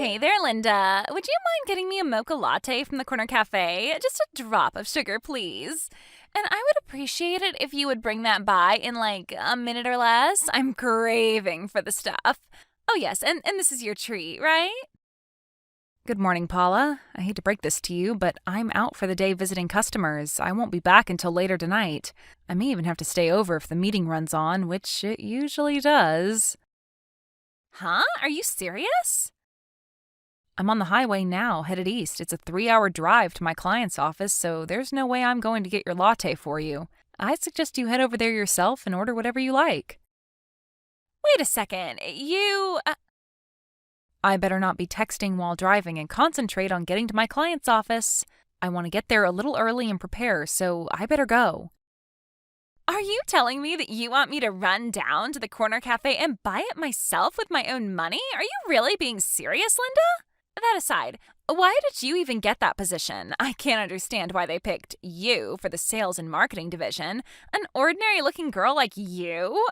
Hey there, Linda. Would you mind getting me a mocha latte from the corner cafe? Just a drop of sugar, please. And I would appreciate it if you would bring that by in like a minute or less. I'm craving for the stuff. Oh, yes, and this is your treat, right? Good morning, Paula. I hate to break this to you, but I'm out for the day visiting customers. I won't be back until later tonight. I may even have to stay over if the meeting runs on, which it usually does. Huh? Are you serious? I'm on the highway now, headed east. It's a 3-hour drive to my client's office, so there's no way I'm going to get your latte for you. I suggest you head over there yourself and order whatever you like. Wait a second. I better not be texting while driving and concentrate on getting to my client's office. I want to get there a little early and prepare, so I better go. Are you telling me that you want me to run down to the corner cafe and buy it myself with my own money? Are you really being serious, Linda? That aside, why did you even get that position? I can't understand why they picked you for the sales and marketing division. An ordinary-looking girl like you?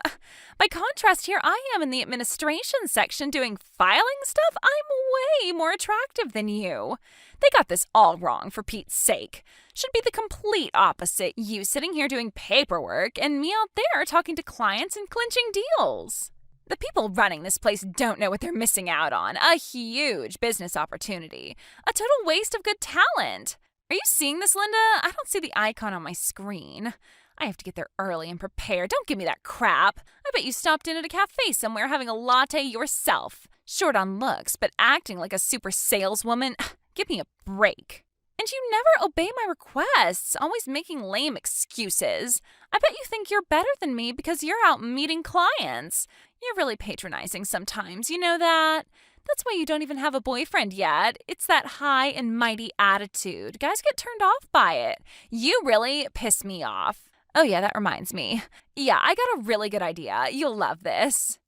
By contrast, here I am in the administration section doing filing stuff. I'm way more attractive than you. They got this all wrong, for Pete's sake. Should be the complete opposite. You sitting here doing paperwork and me out there talking to clients and clinching deals. The people running this place don't know what they're missing out on. A huge business opportunity. A total waste of good talent. Are you seeing this, Linda? I don't see the icon on my screen. I have to get there early and prepare. Don't give me that crap. I bet you stopped in at a cafe somewhere having a latte yourself. Short on looks, but acting like a super saleswoman. Give me a break. And you never obey my requests, always making lame excuses. I bet you think you're better than me because you're out meeting clients. You're really patronizing sometimes, you know that? That's why you don't even have a boyfriend yet. It's that high and mighty attitude. Guys get turned off by it. You really piss me off. Oh yeah, that reminds me. Yeah, I got a really good idea. You'll love this.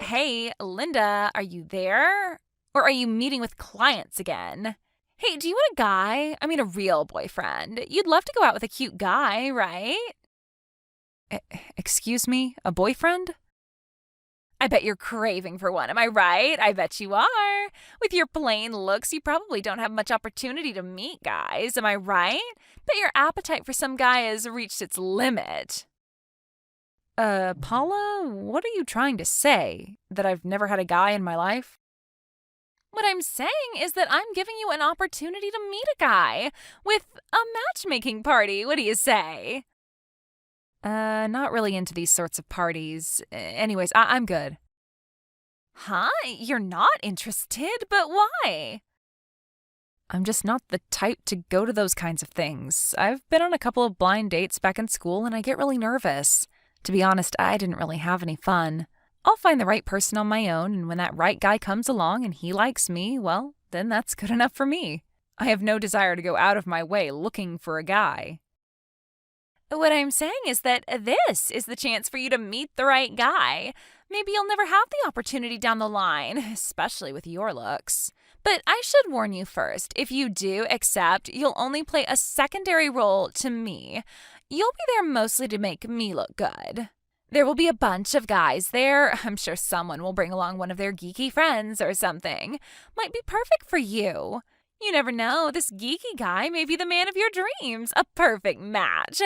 Hey, Linda, are you there? Or are you meeting with clients again? Hey, do you want a guy? I mean, a real boyfriend. You'd love to go out with a cute guy, right? Excuse me? A boyfriend? I bet you're craving for one, am I right? I bet you are. With your plain looks, you probably don't have much opportunity to meet guys, am I right? Bet your appetite for some guy has reached its limit. Paula, what are you trying to say? That I've never had a guy in my life? What I'm saying is that I'm giving you an opportunity to meet a guy with a matchmaking party. What do you say? Not really into these sorts of parties. Anyways, I'm good. Huh? You're not interested? But why? I'm just not the type to go to those kinds of things. I've been on a couple of blind dates back in school and I get really nervous. To be honest, I didn't really have any fun. I'll find the right person on my own, and when that right guy comes along and he likes me, well, then that's good enough for me. I have no desire to go out of my way looking for a guy. What I'm saying is that this is the chance for you to meet the right guy. Maybe you'll never have the opportunity down the line, especially with your looks. But I should warn you first, if you do accept, you'll only play a secondary role to me. You'll be there mostly to make me look good. There will be a bunch of guys there. I'm sure someone will bring along one of their geeky friends or something. Might be perfect for you. You never know, this geeky guy may be the man of your dreams. A perfect match.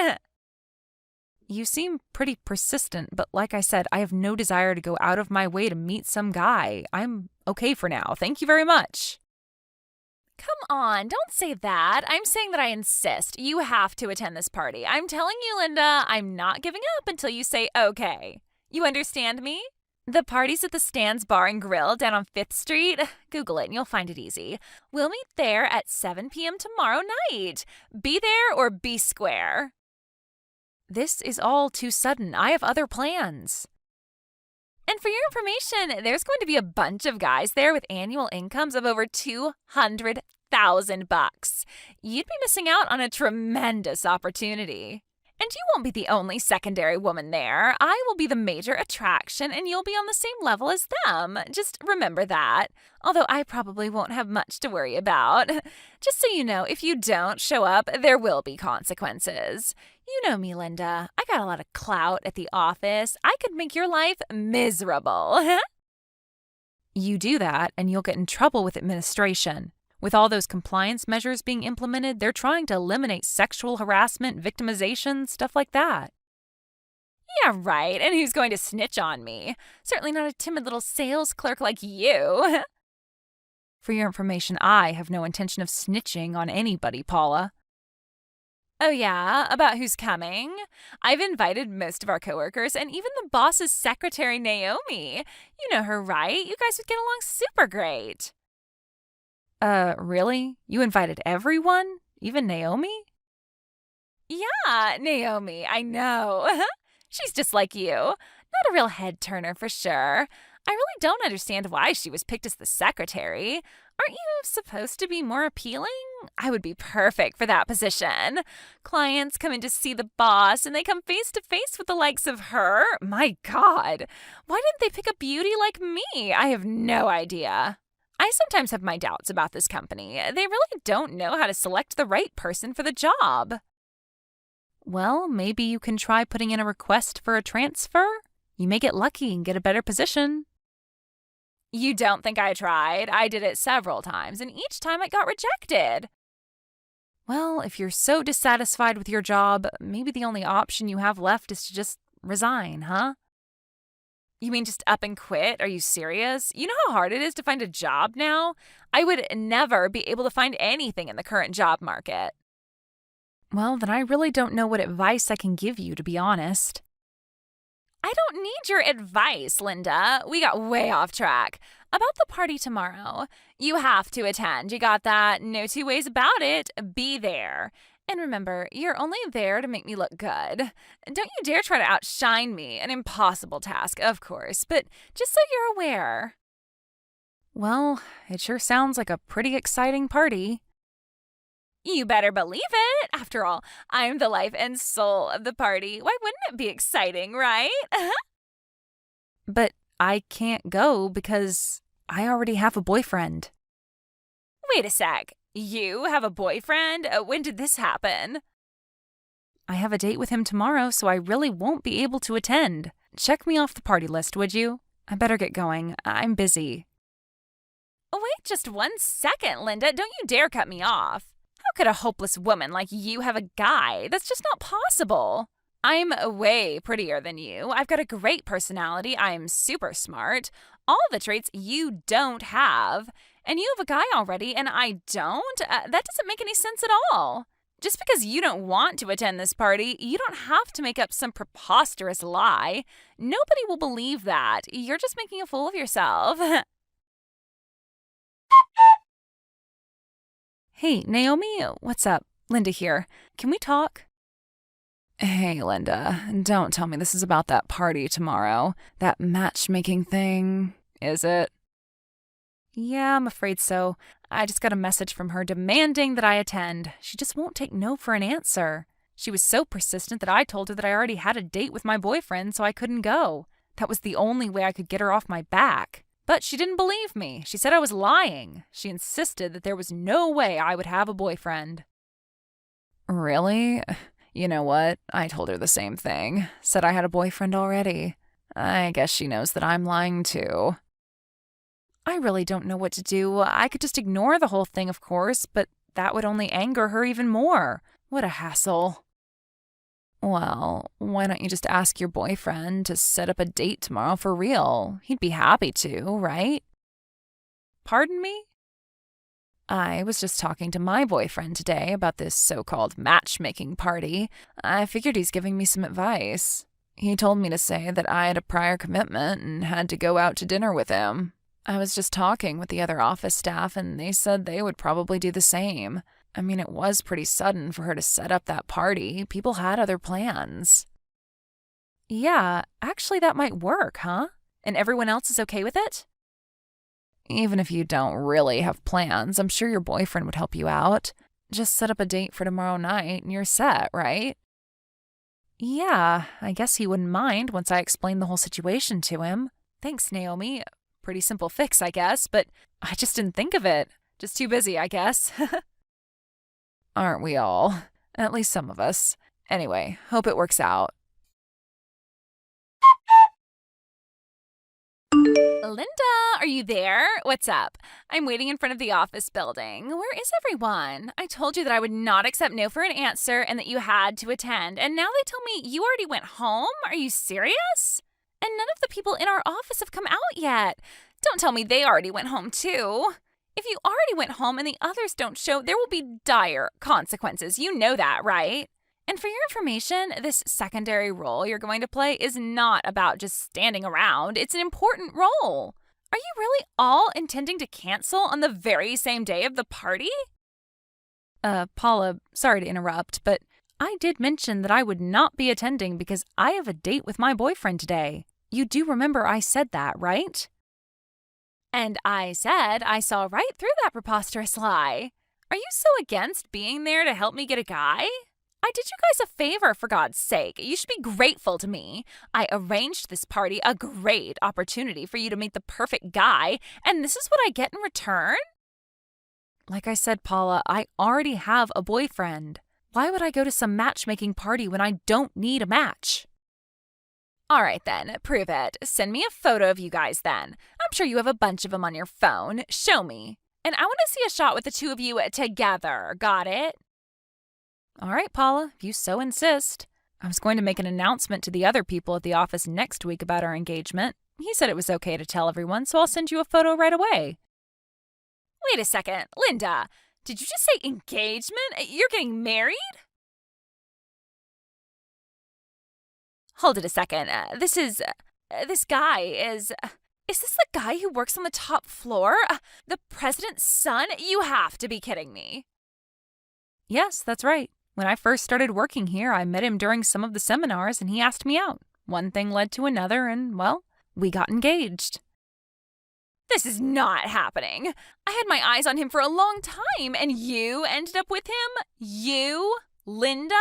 You seem pretty persistent, but like I said, I have no desire to go out of my way to meet some guy. I'm okay for now. Thank you very much. Come on, don't say that. I'm saying that I insist. You have to attend this party. I'm telling you, Linda, I'm not giving up until you say okay. You understand me? The party's at the Stan's Bar and Grill down on 5th Street. Google it and you'll find it easy. We'll meet there at 7 p.m. tomorrow night. Be there or be square. This is all too sudden. I have other plans. And for your information, there's going to be a bunch of guys there with annual incomes of over $200,000. You'd be missing out on a tremendous opportunity. And you won't be the only secondary woman there. I will be the major attraction, and you'll be on the same level as them. Just remember that. Although I probably won't have much to worry about. Just so you know, if you don't show up, there will be consequences. You know me, Linda. I got a lot of clout at the office. I could make your life miserable. You do that, and you'll get in trouble with administration. With all those compliance measures being implemented, they're trying to eliminate sexual harassment, victimization, stuff like that. Yeah, right. And who's going to snitch on me? Certainly not a timid little sales clerk like you. For your information, I have no intention of snitching on anybody, Paula. Oh, yeah? About who's coming? I've invited most of our coworkers and even the boss's secretary, Naomi. You know her, right? You guys would get along super great. Really? You invited everyone? Even Naomi? Yeah, Naomi, I know. She's just like you. Not a real head turner for sure. I really don't understand why she was picked as the secretary. Aren't you supposed to be more appealing? I would be perfect for that position. Clients come in to see the boss and they come face to face with the likes of her. My God, why didn't they pick a beauty like me? I have no idea. I sometimes have my doubts about this company. They really don't know how to select the right person for the job. Well, maybe you can try putting in a request for a transfer. You may get lucky and get a better position. You don't think I tried? I did it several times, and each time it got rejected. Well, if you're so dissatisfied with your job, maybe the only option you have left is to just resign, huh? You mean just up and quit? Are you serious? You know how hard it is to find a job now? I would never be able to find anything in the current job market. Well, then I really don't know what advice I can give you, to be honest. I don't need your advice, Linda. We got way off track. About the party tomorrow. You have to attend. You got that? No two ways about it. Be there. And remember, you're only there to make me look good. Don't you dare try to outshine me. An impossible task, of course, but just so you're aware. Well, it sure sounds like a pretty exciting party. You better believe it. After all, I'm the life and soul of the party. Why wouldn't it be exciting, right? But I can't go because I already have a boyfriend. Wait a sec. You have a boyfriend? When did this happen? I have a date with him tomorrow, so I really won't be able to attend. Check me off the party list, would you? I better get going. I'm busy. Wait just 1 second, Linda. Don't you dare cut me off. How could a hopeless woman like you have a guy? That's just not possible. I'm way prettier than you. I've got a great personality. I'm super smart. All the traits you don't have. And you have a guy already, and I don't? That doesn't make any sense at all. Just because you don't want to attend this party, you don't have to make up some preposterous lie. Nobody will believe that. You're just making a fool of yourself. Hey, Naomi, what's up? Linda here. Can we talk? Hey, Linda, don't tell me this is about that party tomorrow. That matchmaking thing, is it? Yeah, I'm afraid so. I just got a message from her demanding that I attend. She just won't take no for an answer. She was so persistent that I told her that I already had a date with my boyfriend, so I couldn't go. That was the only way I could get her off my back. But she didn't believe me. She said I was lying. She insisted that there was no way I would have a boyfriend. Really? You know what? I told her the same thing. Said I had a boyfriend already. I guess she knows that I'm lying too. I really don't know what to do. I could just ignore the whole thing, of course, but that would only anger her even more. What a hassle. Well, why don't you just ask your boyfriend to set up a date tomorrow for real? He'd be happy to, right? Pardon me? I was just talking to my boyfriend today about this so-called matchmaking party. I figured he's giving me some advice. He told me to say that I had a prior commitment and had to go out to dinner with him. I was just talking with the other office staff, and they said they would probably do the same. I mean, it was pretty sudden for her to set up that party. People had other plans. Yeah, actually that might work, huh? And everyone else is okay with it? Even if you don't really have plans, I'm sure your boyfriend would help you out. Just set up a date for tomorrow night and you're set, right? Yeah, I guess he wouldn't mind once I explained the whole situation to him. Thanks, Naomi. Pretty simple fix, I guess, but I just didn't think of it. Just too busy, I guess. Aren't we all? At least some of us. Anyway, hope it works out. Linda, are you there? What's up? I'm waiting in front of the office building. Where is everyone? I told you that I would not accept no for an answer and that you had to attend, and now they tell me you already went home? Are you serious? And none of the people in our office have come out yet. Don't tell me they already went home too. If you already went home and the others don't show, there will be dire consequences. You know that, right? And for your information, this secondary role you're going to play is not about just standing around. It's an important role. Are you really all intending to cancel on the very same day of the party? Paula, sorry to interrupt, but I did mention that I would not be attending because I have a date with my boyfriend today. You do remember I said that, right? And I said I saw right through that preposterous lie. Are you so against being there to help me get a guy? I did you guys a favor, for God's sake. You should be grateful to me. I arranged this party, a great opportunity for you to meet the perfect guy, and this is what I get in return? Like I said, Paula, I already have a boyfriend. Why would I go to some matchmaking party when I don't need a match? All right then, prove it. Send me a photo of you guys then. I'm sure you have a bunch of them on your phone. Show me. And I want to see a shot with the two of you together. Got it? All right, Paula, if you so insist. I was going to make an announcement to the other people at the office next week about our engagement. He said it was okay to tell everyone, so I'll send you a photo right away. Wait a second, Linda. Did you just say engagement? You're getting married? Hold it a second. This guy is this the guy who works on the top floor? The president's son? You have to be kidding me. Yes, that's right. When I first started working here, I met him during some of the seminars and he asked me out. One thing led to another and, well, we got engaged. This is not happening. I had my eyes on him for a long time and you ended up with him? You? Linda?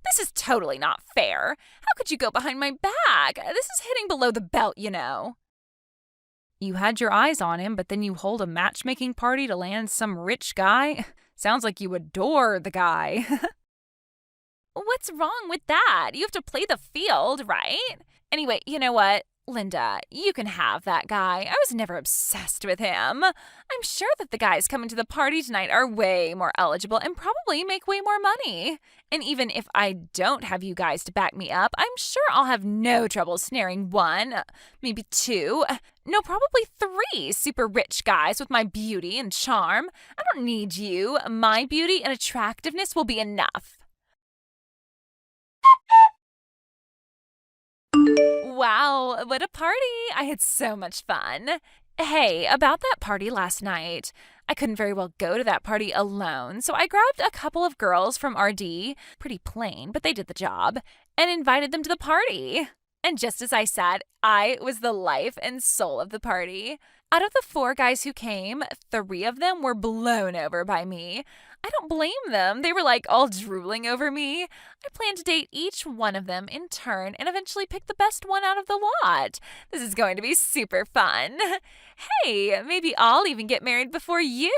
This is totally not fair. How could you go behind my back? This is hitting below the belt, you know. You had your eyes on him, but then you hold a matchmaking party to land some rich guy? Sounds like you adore the guy. What's wrong with that? You have to play the field, right? Anyway, you know what? Linda, you can have that guy. I was never obsessed with him. I'm sure that the guys coming to the party tonight are way more eligible and probably make way more money. And even if I don't have you guys to back me up, I'm sure I'll have no trouble snaring one, maybe two, no, probably three super rich guys with my beauty and charm. I don't need you. My beauty and attractiveness will be enough. Wow, what a party! I had so much fun. Hey, about that party last night. I couldn't very well go to that party alone, so I grabbed a couple of girls from RD, pretty plain, but they did the job, and invited them to the party. And just as I said, I was the life and soul of the party. Out of the 4 guys who came, 3 of them were blown over by me. I don't blame them. They were like all drooling over me. I plan to date each one of them in turn and eventually pick the best one out of the lot. This is going to be super fun. Hey, maybe I'll even get married before you.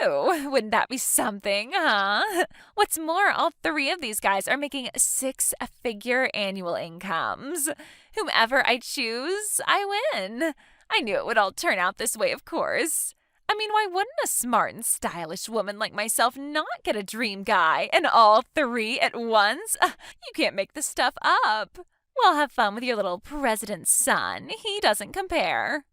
Wouldn't that be something, huh? What's more, all 3 of these guys are making 6-figure annual incomes. Whomever I choose, I win. I knew it would all turn out this way, of course. I mean, why wouldn't a smart and stylish woman like myself not get a dream guy and all 3 at once? You can't make this stuff up. Well, have fun with your little president's son. He doesn't compare.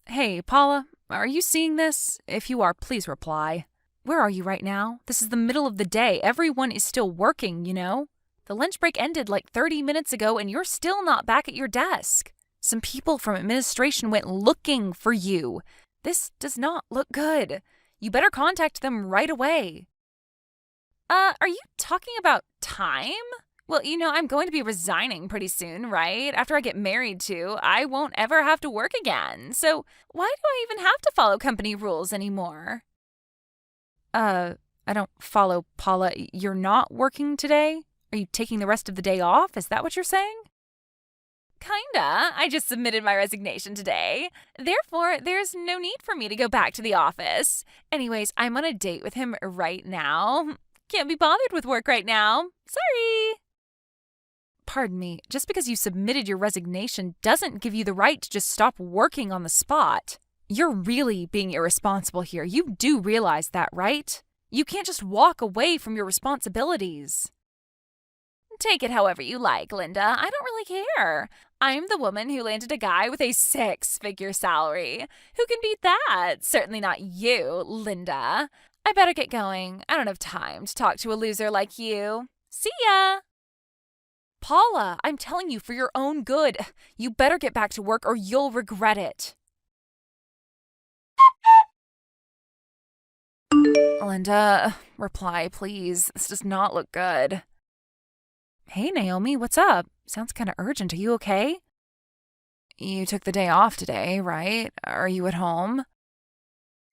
Hey, Paula, are you seeing this? If you are, please reply. Where are you right now? This is the middle of the day. Everyone is still working, you know? The lunch break ended like 30 minutes ago and you're still not back at your desk. Some people from administration went looking for you. This does not look good. You better contact them right away. Are you talking about time? Well, you know, I'm going to be resigning pretty soon, right? After I get married to, I won't ever have to work again. So why do I even have to follow company rules anymore? I don't follow, Paula. You're not working today? Are you taking the rest of the day off? Is that what you're saying? Kinda. I just submitted my resignation today. Therefore, there's no need for me to go back to the office. Anyways, I'm on a date with him right now. Can't be bothered with work right now. Sorry. Pardon me, just because you submitted your resignation doesn't give you the right to just stop working on the spot. You're really being irresponsible here. You do realize that, right? You can't just walk away from your responsibilities. Take it however you like, Linda. I don't really care. I'm the woman who landed a guy with a 6-figure salary. Who can beat that? Certainly not you, Linda. I better get going. I don't have time to talk to a loser like you. See ya! Paula, I'm telling you for your own good. You better get back to work or you'll regret it. Linda, reply, please. This does not look good. Hey, Naomi, what's up? Sounds kind of urgent. Are you okay? You took the day off today, right? Are you at home?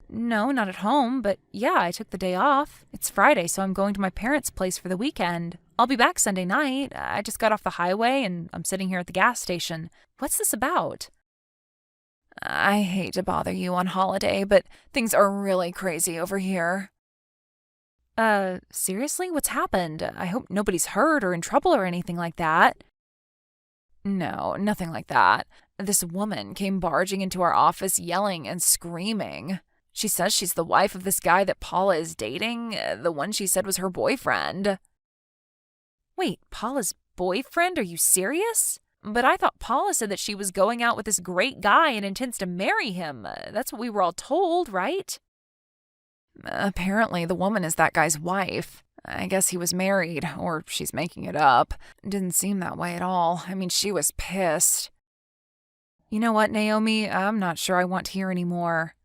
No, not at home, but yeah, I took the day off. It's Friday, so I'm going to my parents' place for the weekend. I'll be back Sunday night. I just got off the highway and I'm sitting here at the gas station. What's this about? I hate to bother you on holiday, but things are really crazy over here. Seriously? What's happened? I hope nobody's hurt or in trouble or anything like that. No, nothing like that. This woman came barging into our office yelling and screaming. She says she's the wife of this guy that Paula is dating, the one she said was her boyfriend. Wait, Paula's boyfriend? Are you serious? But I thought Paula said that she was going out with this great guy and intends to marry him. That's what we were all told, right? Apparently, the woman is that guy's wife. I guess he was married, or she's making it up. Didn't seem that way at all. I mean, she was pissed. You know what, Naomi? I'm not sure I want to hear any more.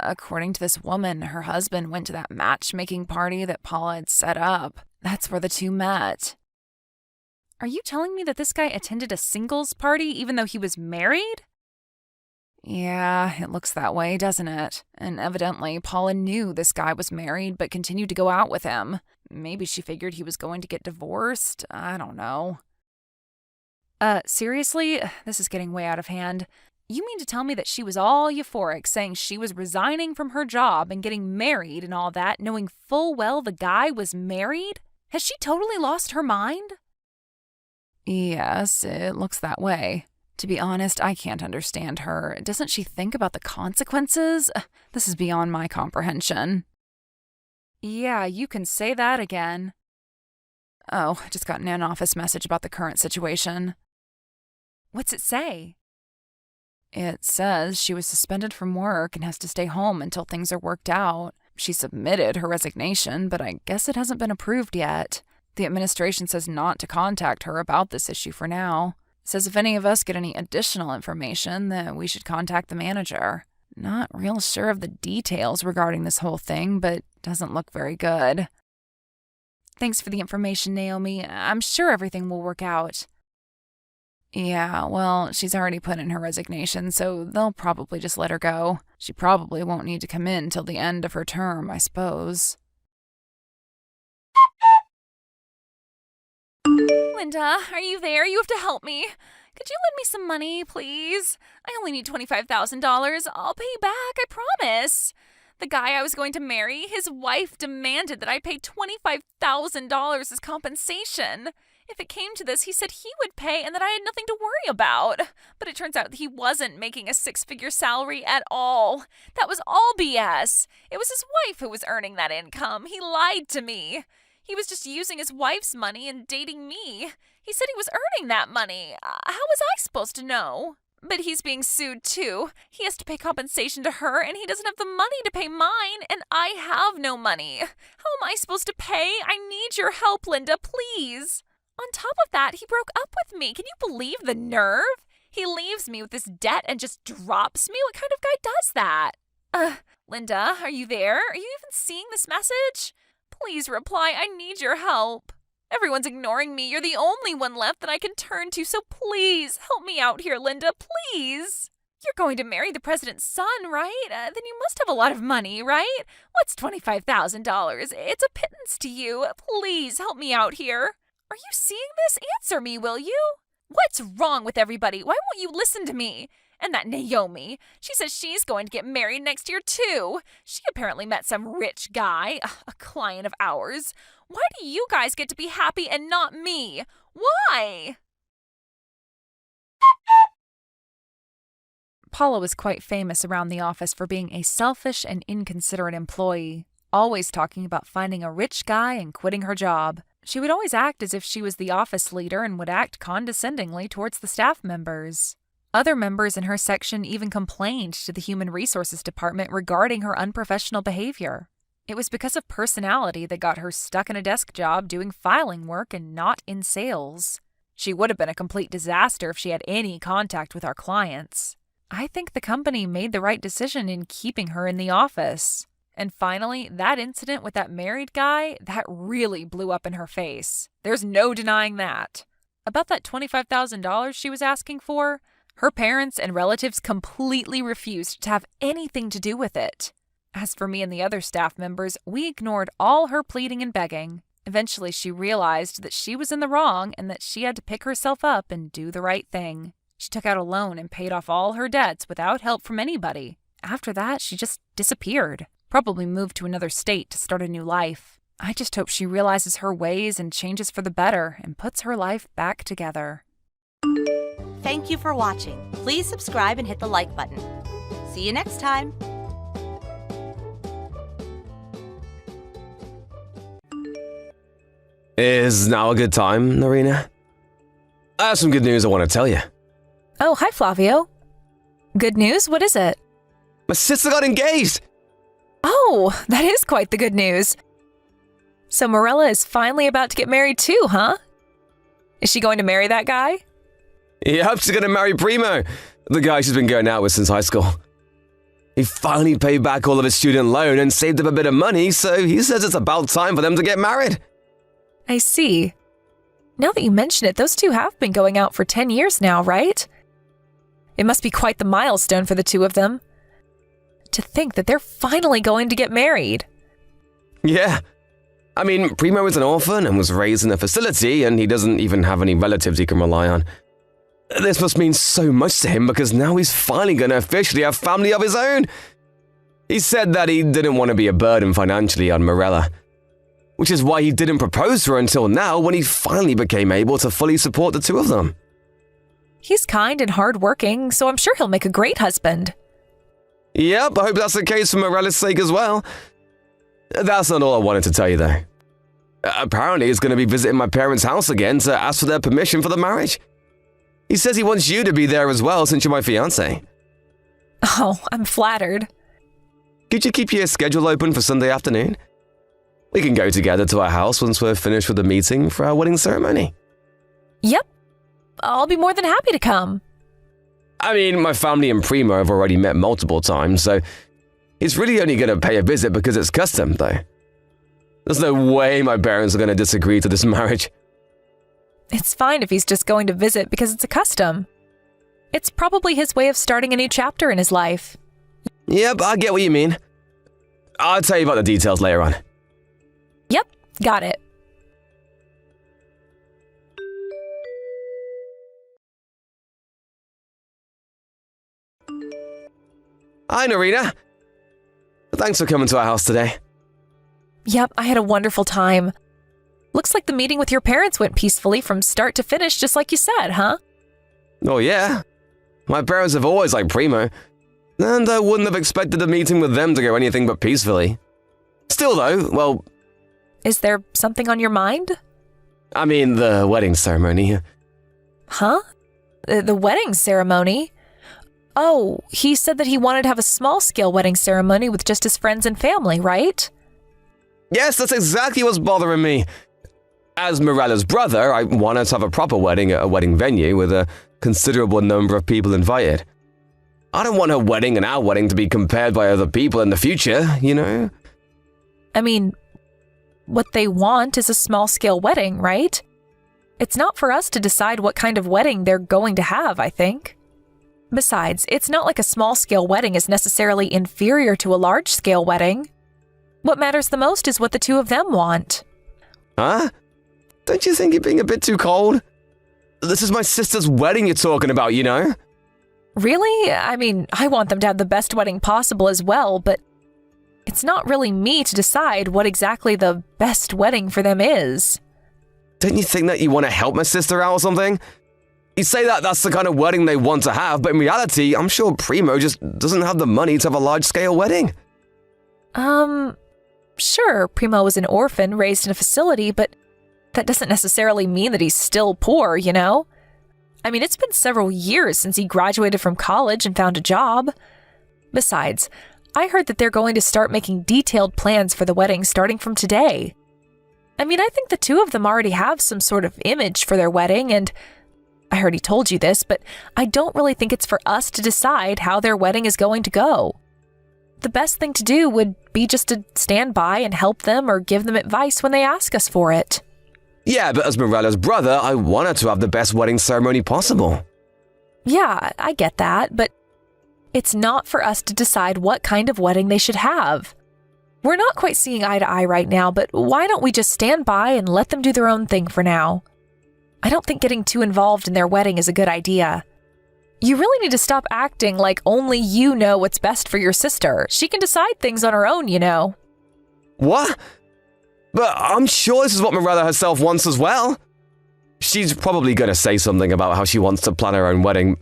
According to this woman, her husband went to that matchmaking party that Paula had set up. That's where the two met. Are you telling me that this guy attended a singles party even though he was married? Yeah, it looks that way, doesn't it? And evidently, Paula knew this guy was married but continued to go out with him. Maybe she figured he was going to get divorced. I don't know. Seriously? This is getting way out of hand. You mean to tell me that she was all euphoric, saying she was resigning from her job and getting married and all that, knowing full well the guy was married? Has she totally lost her mind? Yes, it looks that way. To be honest, I can't understand her. Doesn't she think about the consequences? This is beyond my comprehension. Yeah, you can say that again. Oh, I just got an in-office message about the current situation. What's it say? It says she was suspended from work and has to stay home until things are worked out. She submitted her resignation, but I guess it hasn't been approved yet. The administration says not to contact her about this issue for now. It says if any of us get any additional information, that we should contact the manager. Not real sure of the details regarding this whole thing, but doesn't look very good. Thanks for the information, Naomi. I'm sure everything will work out. Yeah, well, she's already put in her resignation, so they'll probably just let her go. She probably won't need to come in till the end of her term, I suppose. Linda, are you there? You have to help me. Could you lend me some money, please? I only need $25,000. I'll pay you back, I promise. The guy I was going to marry, his wife demanded that I pay $25,000 as compensation. If it came to this, he said he would pay and that I had nothing to worry about. But it turns out that he wasn't making a 6-figure salary at all. That was all BS. It was his wife who was earning that income. He lied to me. He was just using his wife's money and dating me. He said he was earning that money. How was I supposed to know? But he's being sued too. He has to pay compensation to her and he doesn't have the money to pay mine and I have no money. How am I supposed to pay? I need your help, Linda, please. On top of that, he broke up with me. Can you believe the nerve? He leaves me with this debt and just drops me? What kind of guy does that? Linda, are you there? Are you even seeing this message? Please reply. I need your help. Everyone's ignoring me. You're the only one left that I can turn to, so please help me out here, Linda, please. You're going to marry the president's son, right? Then you must have a lot of money, right? What's $25,000? It's a pittance to you. Please help me out here. Are you seeing this? Answer me, will you? What's wrong with everybody? Why won't you listen to me? And that Naomi, she says she's going to get married next year too. She apparently met some rich guy, a client of ours. Why do you guys get to be happy and not me? Why? Paula was quite famous around the office for being a selfish and inconsiderate employee, always talking about finding a rich guy and quitting her job. She would always act as if she was the office leader and would act condescendingly towards the staff members. Other members in her section even complained to the Human Resources Department regarding her unprofessional behavior. It was because of personality that got her stuck in a desk job doing filing work and not in sales. She would have been a complete disaster if she had any contact with our clients. I think the company made the right decision in keeping her in the office. And finally, that incident with that married guy, that really blew up in her face. There's no denying that. About that $25,000 she was asking for, her parents and relatives completely refused to have anything to do with it. As for me and the other staff members, we ignored all her pleading and begging. Eventually, she realized that she was in the wrong and that she had to pick herself up and do the right thing. She took out a loan and paid off all her debts without help from anybody. After that, she just disappeared. Probably moved to another state to start a new life. I just hope she realizes her ways and changes for the better and puts her life back together. Thank you for watching. Please subscribe and hit the like button. See you next time. Is now a good time, Narina? I have some good news I want to tell you. Oh, hi, Flavio. Good news? What is it? My sister got engaged! Oh, that is quite the good news. So Morella is finally about to get married too, huh? Is she going to marry that guy? Yep, she's gonna marry Primo, the guy she's been going out with since high school. He finally paid back all of his student loan and saved up a bit of money, so he says it's about time for them to get married. I see. Now that you mention it, those two have been going out for 10 years now, right? It must be quite the milestone for the two of them. To think that they're finally going to get married. Yeah. I mean, Primo is an orphan and was raised in a facility, and he doesn't even have any relatives he can rely on. This must mean so much to him because now he's finally going to officially have family of his own. He said that he didn't want to be a burden financially on Morella, which is why he didn't propose to her until now when he finally became able to fully support the two of them. He's kind and hardworking, so I'm sure he'll make a great husband. Yep, I hope that's the case for Morella's sake as well. That's not all I wanted to tell you, though. Apparently, he's going to be visiting my parents' house again to ask for their permission for the marriage. He says he wants you to be there as well since you're my fiancé. Oh, I'm flattered. Could you keep your schedule open for Sunday afternoon? We can go together to our house once we're finished with the meeting for our wedding ceremony. Yep. I'll be more than happy to come. I mean, my family and Primo have already met multiple times, so he's really only going to pay a visit because it's custom, though. There's no way my parents are going to disagree to this marriage. It's fine if he's just going to visit because it's a custom. It's probably his way of starting a new chapter in his life. Yep, I get what you mean. I'll tell you about the details later on. Yep, got it. Hi, Narina. Thanks for coming to our house today. Yep, I had a wonderful time. Looks like the meeting with your parents went peacefully from start to finish, just like you said, huh? Oh, yeah. My parents have always liked Primo, and I wouldn't have expected the meeting with them to go anything but peacefully. Still, though, well... Is there something on your mind? I mean, the wedding ceremony. Huh? The wedding ceremony? Oh, he said that he wanted to have a small-scale wedding ceremony with just his friends and family, right? Yes, that's exactly what's bothering me. As Morella's brother, I wanted to have a proper wedding at a wedding venue with a considerable number of people invited. I don't want her wedding and our wedding to be compared by other people in the future, you know? I mean, what they want is a small-scale wedding, right? It's not for us to decide what kind of wedding they're going to have, I think. Besides, it's not like a small-scale wedding is necessarily inferior to a large-scale wedding. What matters the most is what the two of them want. Huh? Don't you think you're being a bit too cold? This is my sister's wedding you're talking about, you know? Really? I mean, I want them to have the best wedding possible as well, but it's not really me to decide what exactly the best wedding for them is. Don't you think that you want to help my sister out or something? You say that that's the kind of wedding they want to have, but in reality, I'm sure Primo just doesn't have the money to have a large-scale wedding. Sure, Primo was an orphan raised in a facility, but that doesn't necessarily mean that he's still poor, you know? I mean, it's been several years since he graduated from college and found a job. Besides, I heard that they're going to start making detailed plans for the wedding starting from today. I mean, I think the two of them already have some sort of image for their wedding, and I heard he told you this, but I don't really think it's for us to decide how their wedding is going to go. The best thing to do would be just to stand by and help them or give them advice when they ask us for it. Yeah, but as Morella's brother, I want her to have the best wedding ceremony possible. Yeah, I get that, but it's not for us to decide what kind of wedding they should have. We're not quite seeing eye to eye right now, but why don't we just stand by and let them do their own thing for now? I don't think getting too involved in their wedding is a good idea. You really need to stop acting like only you know what's best for your sister. She can decide things on her own, you know. What? But I'm sure this is what Morella herself wants as well. She's probably going to say something about how she wants to plan her own wedding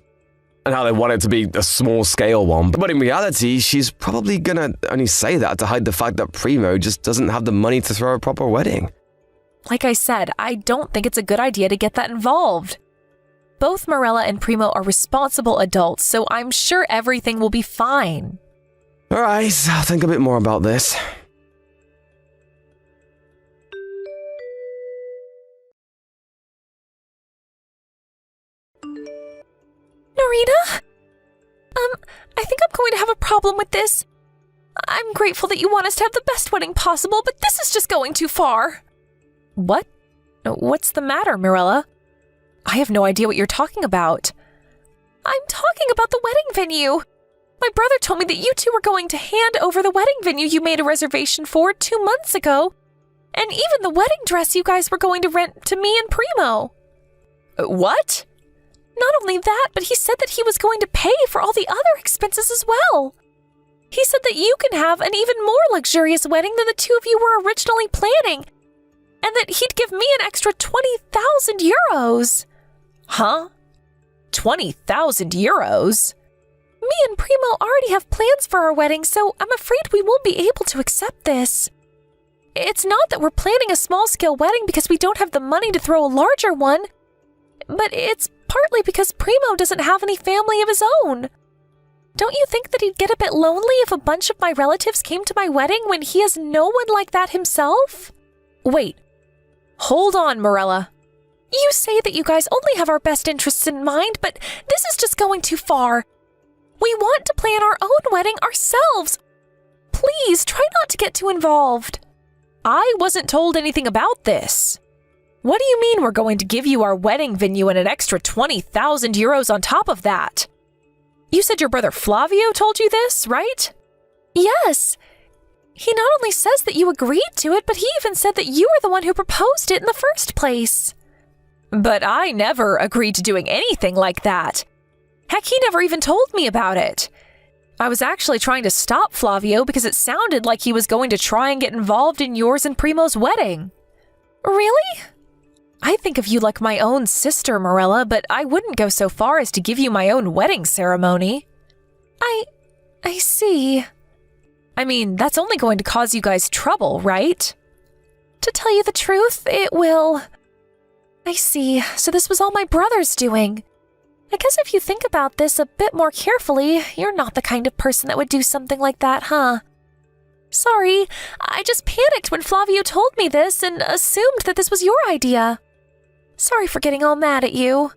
and how they want it to be a small-scale one. But in reality, she's probably going to only say that to hide the fact that Primo just doesn't have the money to throw a proper wedding. Like I said, I don't think it's a good idea to get that involved. Both Morella and Primo are responsible adults, so I'm sure everything will be fine. All right, I'll think a bit more about this. Narita? I think I'm going to have a problem with this. I'm grateful that you want us to have the best wedding possible, but this is just going too far. What? What's the matter, Mirella? I have no idea what you're talking about. I'm talking about the wedding venue. My brother told me that you two were going to hand over the wedding venue you made a reservation for 2 months ago, and even the wedding dress you guys were going to rent to me and Primo. What? Not only that, but he said that he was going to pay for all the other expenses as well. He said that you can have an even more luxurious wedding than the two of you were originally planning, and that he'd give me an extra 20,000 euros. Huh? 20,000 euros? Me and Primo already have plans for our wedding, so I'm afraid we won't be able to accept this. It's not that we're planning a small-scale wedding because we don't have the money to throw a larger one, but it's partly because Primo doesn't have any family of his own. Don't you think that he'd get a bit lonely if a bunch of my relatives came to my wedding when he has no one like that himself? Wait. Hold on, Morella. You say that you guys only have our best interests in mind, but this is just going too far. We want to plan our own wedding ourselves. Please, try not to get too involved. I wasn't told anything about this. What do you mean we're going to give you our wedding venue and an extra 20,000 euros on top of that? You said your brother Flavio told you this, right? Yes. He not only says that you agreed to it, but he even said that you were the one who proposed it in the first place. But I never agreed to doing anything like that. Heck, he never even told me about it. I was actually trying to stop Flavio because it sounded like he was going to try and get involved in yours and Primo's wedding. Really? I think of you like my own sister, Morella, but I wouldn't go so far as to give you my own wedding ceremony. I see. I mean, that's only going to cause you guys trouble, right? To tell you the truth, it will. I see. So this was all my brother's doing. I guess if you think about this a bit more carefully, you're not the kind of person that would do something like that, huh? Sorry, I just panicked when Flavio told me this and assumed that this was your idea. Sorry for getting all mad at you.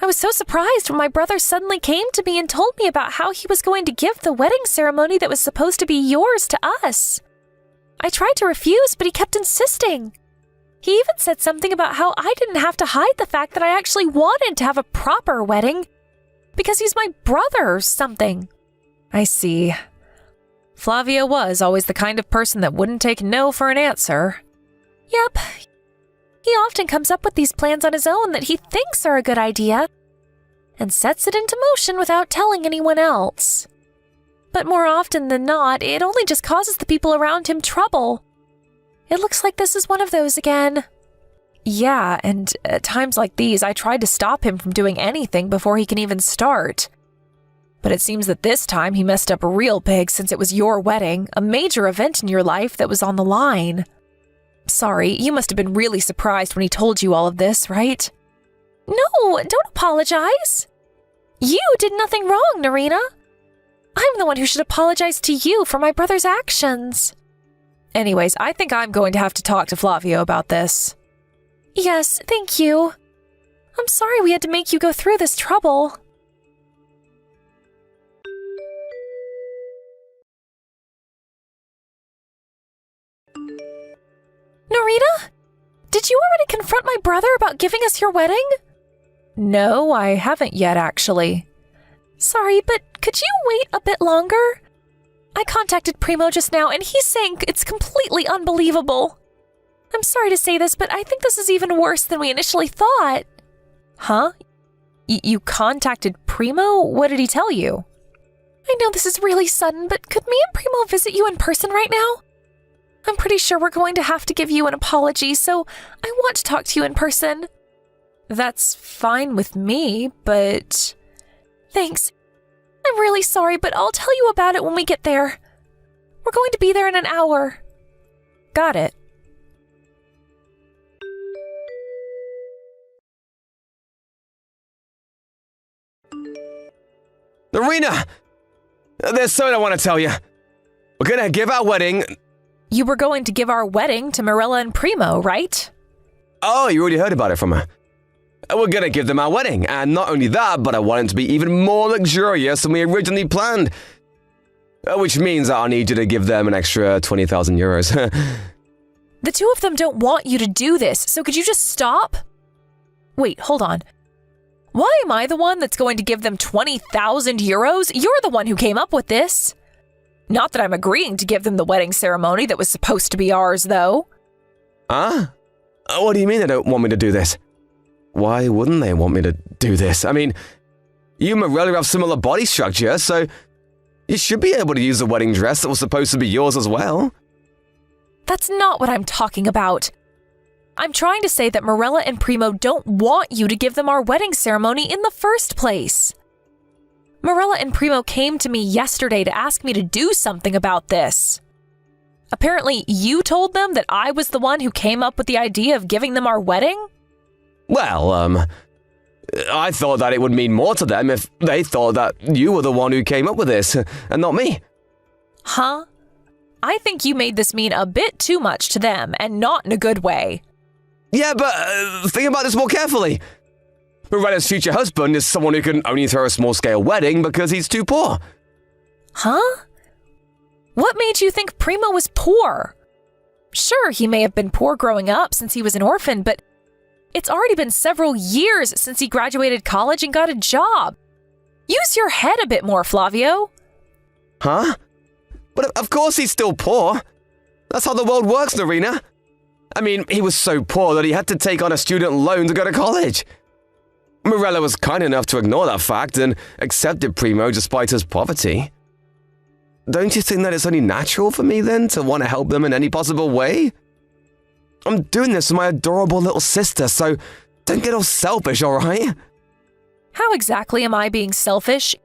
I was so surprised when my brother suddenly came to me and told me about how he was going to give the wedding ceremony that was supposed to be yours to us. I tried to refuse, but he kept insisting. He even said something about how I didn't have to hide the fact that I actually wanted to have a proper wedding, Because he's my brother or something. I see. Flavio was always the kind of person that wouldn't take no for an answer. Yep. He often comes up with these plans on his own that he thinks are a good idea and sets it into motion without telling anyone else. But more often than not, it only just causes the people around him trouble. It looks like this is one of those again. Yeah, and at times like these, I tried to stop him from doing anything before he can even start. But it seems that this time he messed up real big since it was your wedding, a major event in your life that was on the line. Sorry, you must have been really surprised when he told you all of this, right? No, don't apologize. You did nothing wrong, Narina. I'm the one who should apologize to you for my brother's actions. Anyways, I think I'm going to have to talk to Flavio about this. Yes, thank you. I'm sorry we had to make you go through this trouble. Narita? Did you already confront my brother about giving us your wedding? No, I haven't yet, actually. Sorry, but could you wait a bit longer? I contacted Primo just now, and he's saying it's completely unbelievable. I'm sorry to say this, but I think this is even worse than we initially thought. Huh? You contacted Primo? What did he tell you? I know this is really sudden, but could me and Primo visit you in person right now? I'm pretty sure we're going to have to give you an apology, so I want to talk to you in person. That's fine with me, but... Thanks. I'm really sorry, but I'll tell you about it when we get there. We're going to be there in an hour. Got it. Narina! There's something I want to tell you. We're gonna give our wedding... You were going to give our wedding to Marilla and Primo, right? Oh, you already heard about it from her. We're gonna give them our wedding, and not only that, but I want it to be even more luxurious than we originally planned. Which means I'll need you to give them an extra 20,000 euros. The two of them don't want you to do this, so could you just stop? Wait, hold on. Why am I the one that's going to give them 20,000 euros? You're the one who came up with this. Not that I'm agreeing to give them the wedding ceremony that was supposed to be ours, though. Huh? What do you mean they don't want me to do this? Why wouldn't they want me to do this? I mean, you and Morelli have similar body structure, so you should be able to use the wedding dress that was supposed to be yours as well. That's not what I'm talking about. I'm trying to say that Morella and Primo don't want you to give them our wedding ceremony in the first place. Morella and Primo came to me yesterday to ask me to do something about this. Apparently, you told them that I was the one who came up with the idea of giving them our wedding? Well, I thought that it would mean more to them if they thought that you were the one who came up with this, and not me. Huh? I think you made this mean a bit too much to them, and not in a good way. Yeah, but think about this more carefully. Morella's future husband is someone who can only throw a small-scale wedding because he's too poor. Huh? What made you think Primo was poor? Sure, he may have been poor growing up since he was an orphan, but it's already been several years since he graduated college and got a job. Use your head a bit more, Flavio. Huh? But of course he's still poor. That's how the world works, Narina. I mean, he was so poor that he had to take on a student loan to go to college. Morella was kind enough to ignore that fact and accepted Primo despite his poverty. Don't you think that it's only natural for me, then, to want to help them in any possible way? I'm doing this for my adorable little sister, so don't get all selfish, alright? How exactly am I being selfish?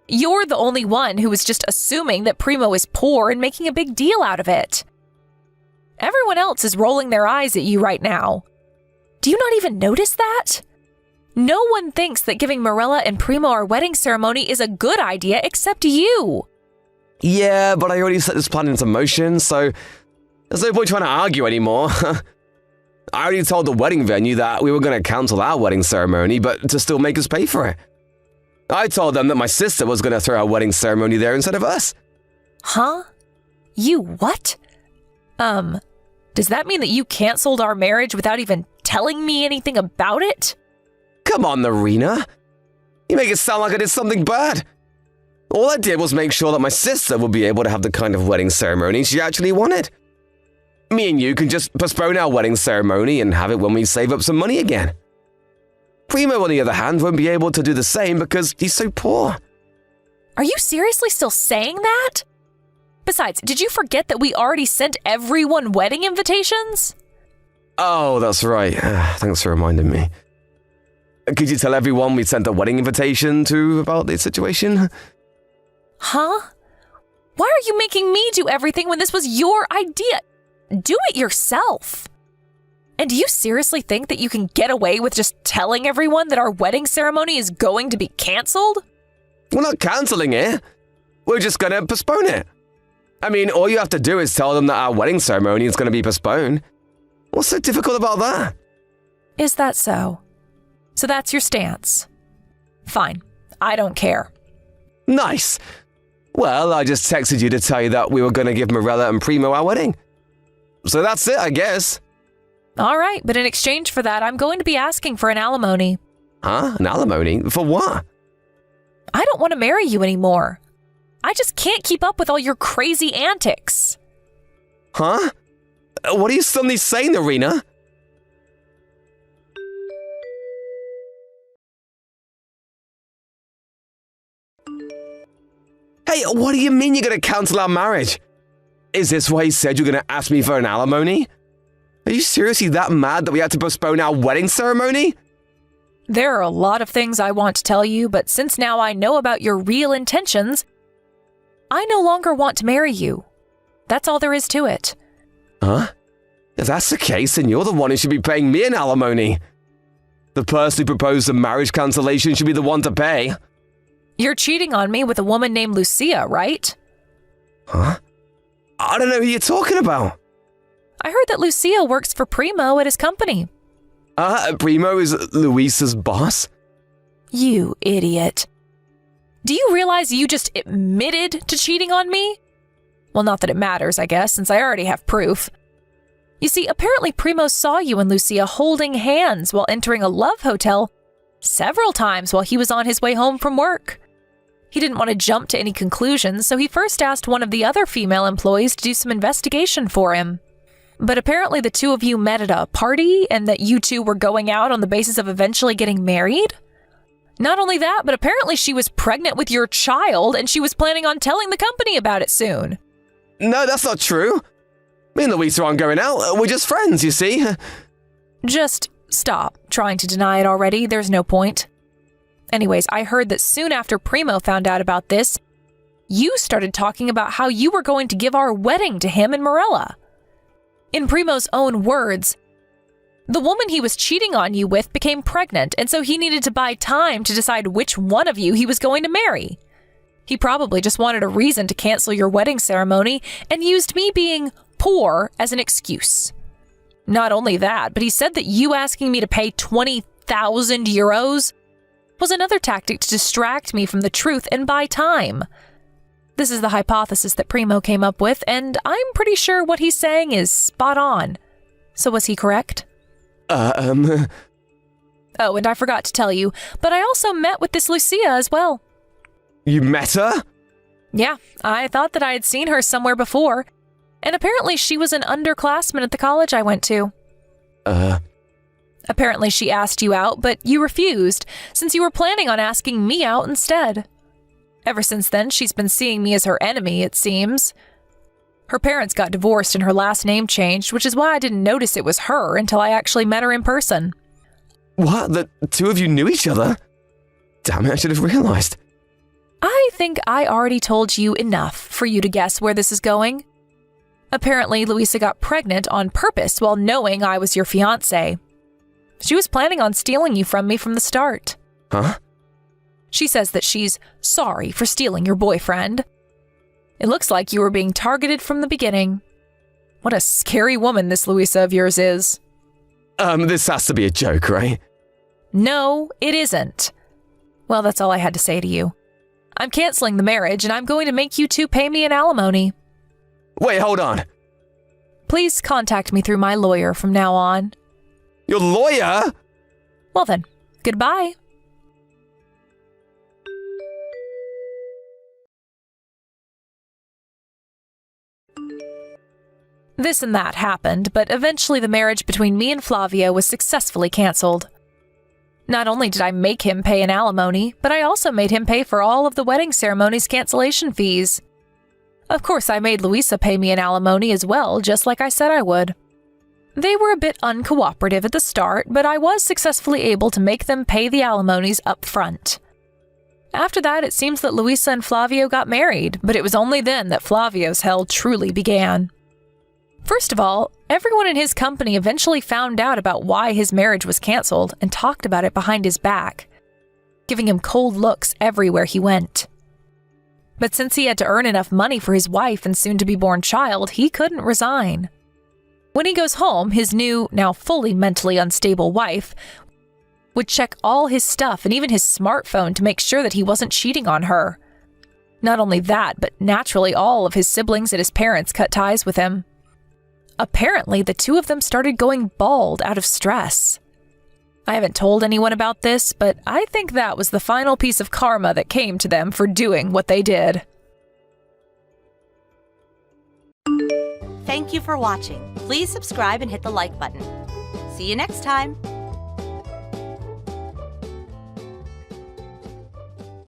You're the only one who was just assuming that Primo is poor and making a big deal out of it. Everyone else is rolling their eyes at you right now. Do you not even notice that? No one thinks that giving Morella and Primo our wedding ceremony is a good idea except you. Yeah, but I already set this plan into motion, so there's no point trying to argue anymore. I already told the wedding venue that we were going to cancel our wedding ceremony, but to still make us pay for it. I told them that my sister was going to throw our wedding ceremony there instead of us. Huh? You what? Does that mean that you canceled our marriage without even telling me anything about it? Come on, Narina. You make it sound like I did something bad. All I did was make sure that my sister would be able to have the kind of wedding ceremony she actually wanted. Me and you can just postpone our wedding ceremony and have it when we save up some money again. Primo, on the other hand, won't be able to do the same because he's so poor. Are you seriously still saying that? Besides, did you forget that we already sent everyone wedding invitations? Oh, that's right. Thanks for reminding me. Could you tell everyone we sent a wedding invitation to about the situation? Huh? Why are you making me do everything when this was your idea? Do it yourself. And do you seriously think that you can get away with just telling everyone that our wedding ceremony is going to be canceled? We're not cancelling it. We're just going to postpone it. I mean, all you have to do is tell them that our wedding ceremony is going to be postponed. What's so difficult about that? Is that so? So that's your stance. Fine. I don't care. Nice. Well, I just texted you to tell you that we were going to give Morella and Primo our wedding. So that's it, I guess. All right, but in exchange for that, I'm going to be asking for an alimony. Huh? An alimony? For what? I don't want to marry you anymore. I just can't keep up with all your crazy antics. Huh? What are you suddenly saying, Irina? Hey, what do you mean you're going to cancel our marriage? Is this why you said you're going to ask me for an alimony? Are you seriously that mad that we had to postpone our wedding ceremony? There are a lot of things I want to tell you, but since now I know about your real intentions, I no longer want to marry you. That's all there is to it. Huh? If that's the case, then you're the one who should be paying me an alimony. The person who proposed the marriage cancellation should be the one to pay. You're cheating on me with a woman named Lucia, right? Huh? I don't know who you're talking about. I heard that Lucia works for Primo at his company. Primo is Luisa's boss? You idiot. Do you realize you just admitted to cheating on me? Well, not that it matters, I guess, since I already have proof. You see, apparently Primo saw you and Lucia holding hands while entering a love hotel several times while he was on his way home from work. He didn't want to jump to any conclusions, so he first asked one of the other female employees to do some investigation for him. But apparently the two of you met at a party and that you two were going out on the basis of eventually getting married? Not only that, but apparently she was pregnant with your child and she was planning on telling the company about it soon. No, that's not true. Me and Luisa aren't going out. We're just friends, you see. Just stop trying to deny it already. There's no point. Anyways, I heard that soon after Primo found out about this, you started talking about how you were going to give our wedding to him and Morella. In Primo's own words, the woman he was cheating on you with became pregnant, and so he needed to buy time to decide which one of you he was going to marry. He probably just wanted a reason to cancel your wedding ceremony and used me being poor as an excuse. Not only that, but he said that you asking me to pay 20,000 euros was another tactic to distract me from the truth and buy time. This is the hypothesis that Primo came up with, and I'm pretty sure what he's saying is spot on. So was he correct? Oh, and I forgot to tell you, but I also met with this Lucia as well. You met her? Yeah, I thought that I had seen her somewhere before, and apparently she was an underclassman at the college I went to. Apparently she asked you out, but you refused, since you were planning on asking me out instead. Ever since then, she's been seeing me as her enemy, it seems. Her parents got divorced and her last name changed, which is why I didn't notice it was her until I actually met her in person. What? The two of you knew each other? Damn it, I should have realized. I think I already told you enough for you to guess where this is going. Apparently, Luisa got pregnant on purpose while knowing I was your fiancé. She was planning on stealing you from me from the start. Huh? She says that she's sorry for stealing your boyfriend. It looks like you were being targeted from the beginning. What a scary woman this Luisa of yours is. This has to be a joke, right? No, it isn't. Well, that's all I had to say to you. I'm canceling the marriage, and I'm going to make you two pay me an alimony. Wait, hold on. Please contact me through my lawyer from now on. Your lawyer? Well then, goodbye. This and that happened, but eventually the marriage between me and Flavio was successfully canceled. Not only did I make him pay an alimony, but I also made him pay for all of the wedding ceremony's cancellation fees. Of course, I made Luisa pay me an alimony as well, just like I said I would. They were a bit uncooperative at the start, but I was successfully able to make them pay the alimonies up front. After that, it seems that Luisa and Flavio got married, but it was only then that Flavio's hell truly began. First of all, everyone in his company eventually found out about why his marriage was canceled and talked about it behind his back, giving him cold looks everywhere he went. But since he had to earn enough money for his wife and soon-to-be-born child, he couldn't resign. When he goes home, his new, now fully mentally unstable wife would check all his stuff and even his smartphone to make sure that he wasn't cheating on her. Not only that, but naturally all of his siblings and his parents cut ties with him. Apparently, the two of them started going bald out of stress. I haven't told anyone about this, but I think that was the final piece of karma that came to them for doing what they did. Thank you for watching. Please subscribe and hit the like button. See you next time.